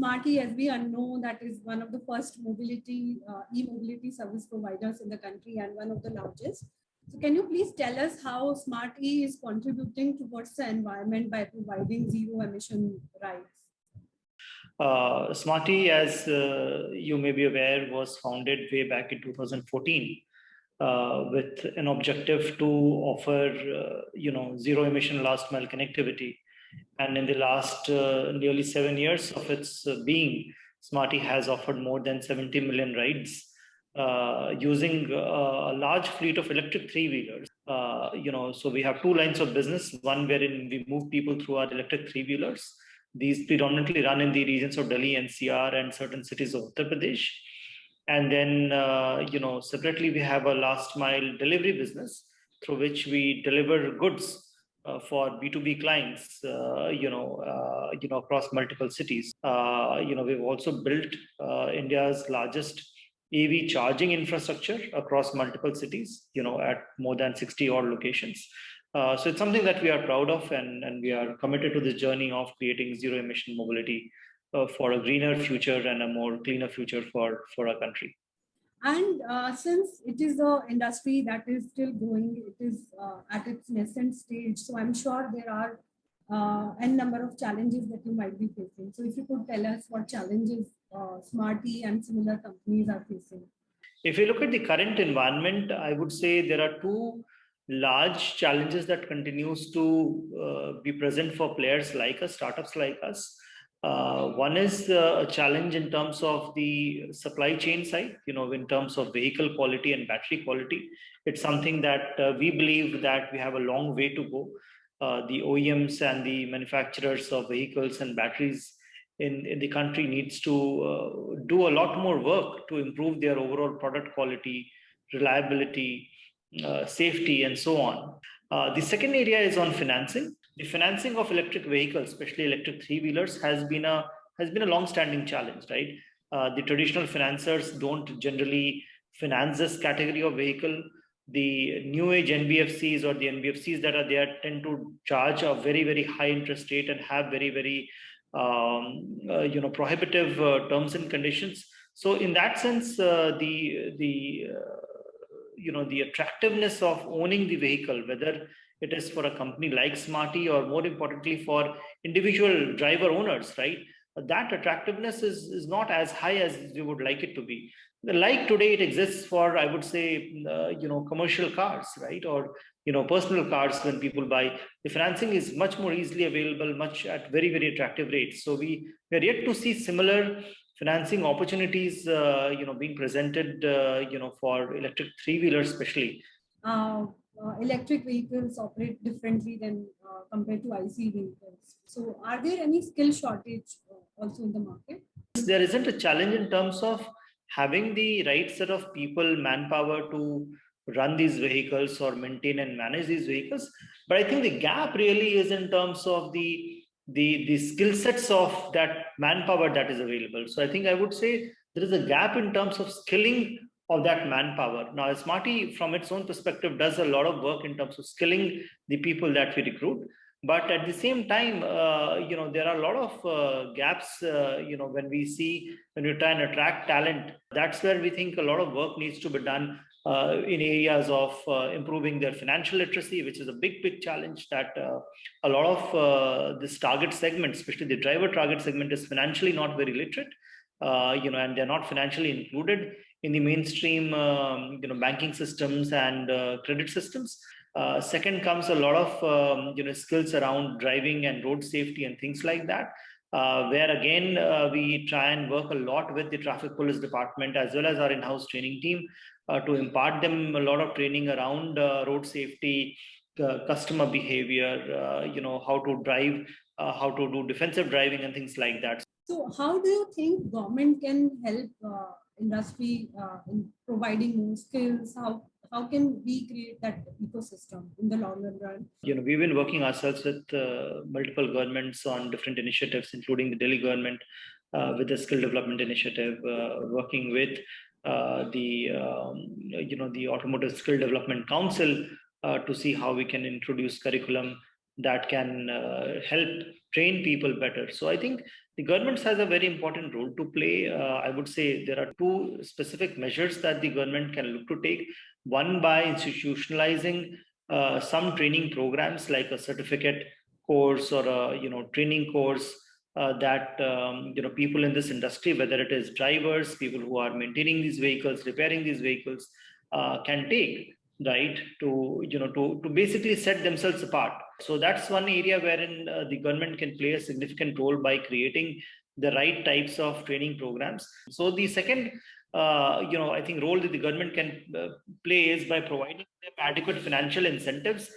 Smarty, as we all know, that is one of the first e-mobility service providers in the country and one of the largest. So can you please tell us how Smarty is contributing towards the environment by providing zero emission rides? Smarty, as you may be aware, was founded way back in 2014 with an objective to offer, zero emission last mile connectivity. And in the last nearly 7 years of its being, Smarty has offered more than 70 million rides using a large fleet of electric three-wheelers. So we have two lines of business, one wherein we move people through our electric three-wheelers. These predominantly run in the regions of Delhi, NCR, and certain cities of Uttar Pradesh. And then, separately, we have a last mile delivery business through which we deliver goods for B2B clients, across multiple cities. We've also built India's largest EV charging infrastructure across multiple cities, at more than 60 odd locations. So it's something that we are proud of, and we are committed to this journey of creating zero emission mobility for a greener future and a more cleaner future for our country. And since it is an industry that is still growing, it is at its nascent stage. So I'm sure there are n number of challenges that you might be facing. So if you could tell us what challenges Smarty and similar companies are facing. If you look at the current environment, I would say there are two large challenges that continues to be present for players like us, startups like us. One is a challenge in terms of the supply chain side, in terms of vehicle quality and battery quality. It's something that we believe that we have a long way to go. The OEMs and the manufacturers of vehicles and batteries in the country needs to do a lot more work to improve their overall product quality, reliability, safety, and so on. The second area is on financing. The financing of electric vehicles, especially electric three-wheelers, has been a long-standing challenge, right? The traditional financiers don't generally finance this category of vehicle. The new age NBFCs or the NBFCs that are there tend to charge a very, very high interest rate and have very, very prohibitive terms and conditions. So in that sense, the attractiveness of owning the vehicle, whether it is for a company like Smarty or more importantly for individual driver owners, right? That attractiveness is not as high as we would like it to be. Like today, it exists for, I would say, commercial cars, right? Or, personal cars when people buy. The financing is much more easily available, much at very, very attractive rates. So we are yet to see similar financing opportunities, being presented, for electric three-wheelers especially. Electric vehicles operate differently than compared to IC vehicles. So are there any skill shortage also in the market? There isn't a challenge in terms of having the right set of people, manpower to run these vehicles or maintain and manage these vehicles. But I think the gap really is in terms of the skill sets of that manpower that is available. So I think I would say there is a gap in terms of skilling of that manpower. Now, Smarty, from its own perspective, does a lot of work in terms of skilling the people that we recruit. But at the same time, there are a lot of gaps, when we try and attract talent. That's where we think a lot of work needs to be done in areas of improving their financial literacy, which is a big challenge that a lot of this target segment, especially the driver target segment, is financially not very literate, and they're not financially included in the mainstream, banking systems and credit systems. Second comes a lot of, skills around driving and road safety and things like that, where again, we try and work a lot with the traffic police department as well as our in-house training team to impart them a lot of training around road safety, customer behavior, how to drive, how to do defensive driving and things like that. So how do you think government can help industry in providing more skills? How can we create that ecosystem in the longer run? We've been working ourselves with multiple governments on different initiatives, including the Delhi government with the skill development initiative, working with the Automotive Skill Development Council to see how we can introduce curriculum that can help train people better. So I think the government has a very important role to play. I would say there are two specific measures that the government can look to take. One, by institutionalizing some training programs like a certificate course or a training course that people in this industry, whether it is drivers, people who are maintaining these vehicles, repairing these vehicles, can take, right, to basically set themselves apart. So that's one area wherein the government can play a significant role by creating the right types of training programs. So the second I think role that the government can play is by providing them adequate financial incentives,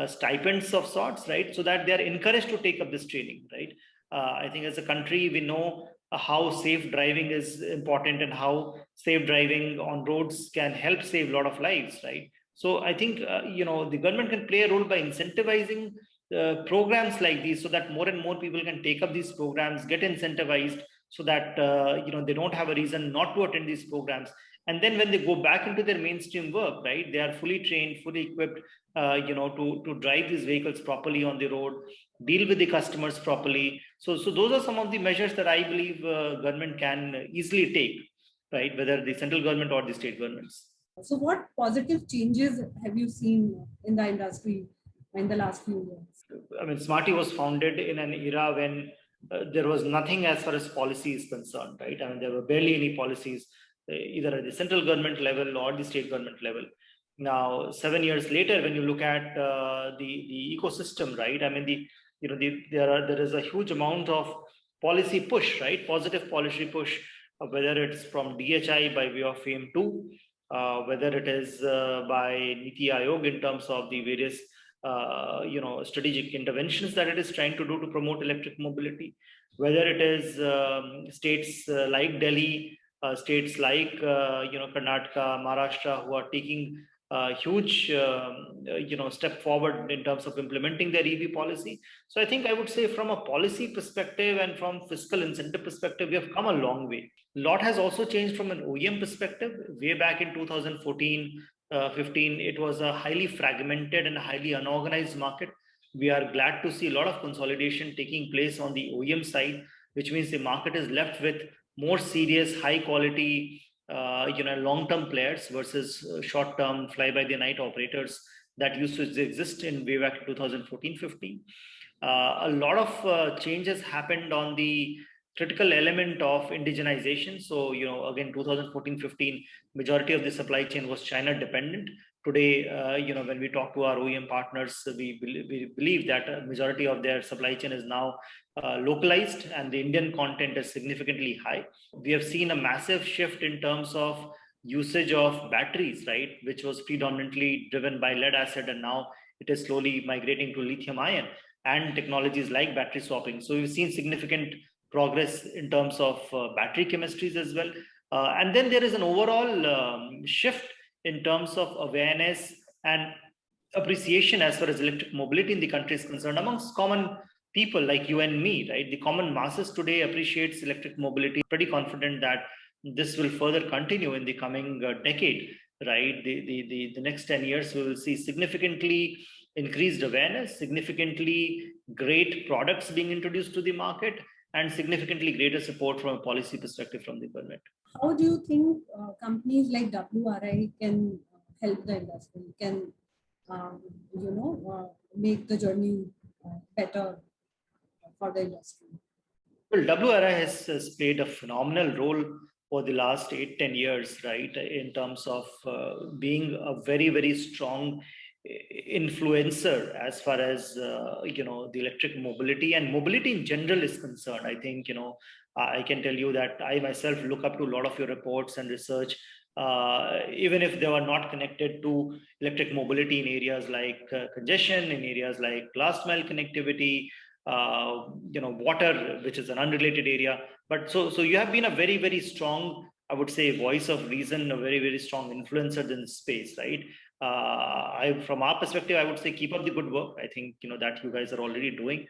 stipends of sorts, right, so that they are encouraged to take up this training, right. I think as a country we know how safe driving is important and how safe driving on roads can help save a lot of lives, right. So I think the government can play a role by incentivizing programs like these, so that more and more people can take up these programs, get incentivized, so that they don't have a reason not to attend these programs. And then when they go back into their mainstream work, right, they are fully trained, fully equipped, to drive these vehicles properly on the road, deal with the customers properly. So those are some of the measures that I believe government can easily take, right, whether the central government or the state governments. So what positive changes have you seen in the industry in the last few years? I mean, Smarty was founded in an era when there was nothing as far as policy is concerned, right? I mean, there were barely any policies, either at the central government level or the state government level. Now, 7 years later, when you look at the ecosystem, right? I mean, there is a huge amount of policy push, right? Positive policy push, whether it's from DHI by way of FAME2, whether it is by Niti Aayog in terms of the various strategic interventions that it is trying to do to promote electric mobility, whether it is states like Delhi, states like Karnataka, Maharashtra, who are taking huge step forward in terms of implementing their EV policy. So I think I would say from a policy perspective and from fiscal incentive perspective, we have come a long way. A lot has also changed from an OEM perspective. Way back in 2014, 15, it was a highly fragmented and highly unorganized market. We are glad to see a lot of consolidation taking place on the OEM side, which means the market is left with more serious, high quality, long-term players versus short-term fly-by-the-night operators that used to exist in way back 2014-15. A lot of changes happened on the critical element of indigenization. So, again, 2014-15, majority of the supply chain was China dependent. Today, when we talk to our OEM partners, we believe that a majority of their supply chain is now localized, and the Indian content is significantly high. We have seen a massive shift in terms of usage of batteries, right, which was predominantly driven by lead acid, and now it is slowly migrating to lithium ion and technologies like battery swapping. So we've seen significant progress in terms of battery chemistries as well. And then there is an overall shift in terms of awareness and appreciation as far as electric mobility in the country is concerned amongst common people like you and me, right? The common masses today appreciates electric mobility. Pretty confident that this will further continue in the coming decade, right? The next 10 years, we will see significantly increased awareness, significantly great products being introduced to the market, and significantly greater support from a policy perspective from the government. How do you think companies like WRI can help the industry, can make the journey better for the industry? Well, WRI has played a phenomenal role for the last 8-10 years, right, in terms of being a very, very strong influencer as far as the electric mobility and mobility in general is concerned. I think I can tell you that I myself look up to a lot of your reports and research, even if they were not connected to electric mobility in areas like congestion, in areas like last mile connectivity, water, which is an unrelated area. But so you have been a very, very strong, I would say, voice of reason, a very, very strong influencer in this space, right? From our perspective, I would say keep up the good work. I think that you guys are already doing.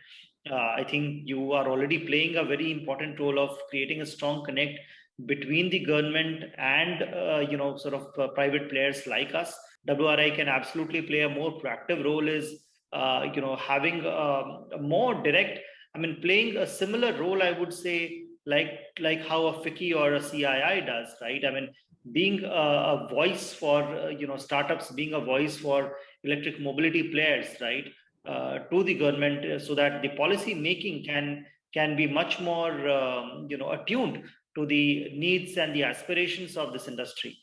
I think you are already playing a very important role of creating a strong connect between the government and private players like us. WRI can absolutely play a more proactive role is having a more direct, I mean, playing a similar role, I would say, like how a FICCI or a CII does, right? I mean, being a voice for startups, being a voice for electric mobility players, right, to the government, so that the policy making can be much more attuned to the needs and the aspirations of this industry.